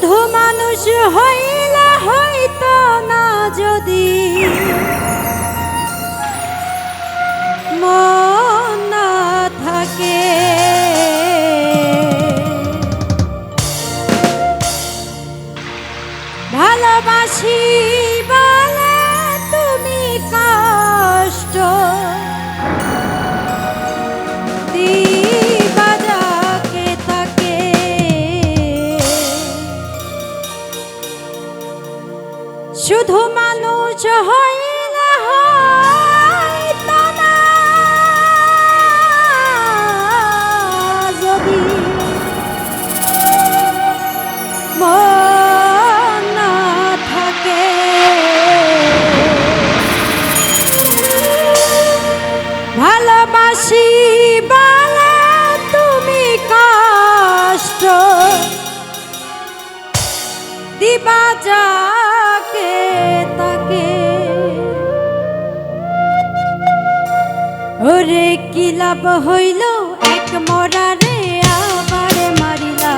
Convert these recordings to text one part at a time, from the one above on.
শুধু মানুষ হইলে হইতো না যদি মন না থাকে, ভালোবাসি বলে তুমি কষ্ট দিবা যাকে তাকে। শুধু মানুষ হইলে হইতো না যদি মন না থাকে, ভালোবাসি বলে তুমি কষ্ট দিবা যাকে তাকে। ওরে কি লাভ হইল এক মরারে আবার মারিলা,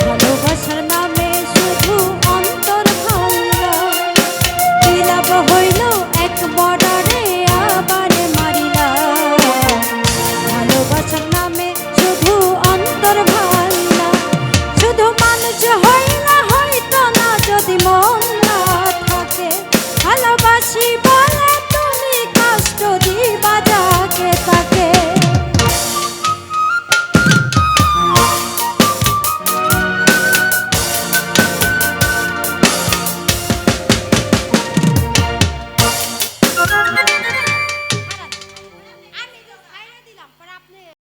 ভালোবাসার নামে শুধু অন্তর ভাঙলা। কি লাভ হইল এক মরারে আবার মারিলা, ভালোবাসার নামে শুধু অন্তর ভাঙলা। শুধু মানুষ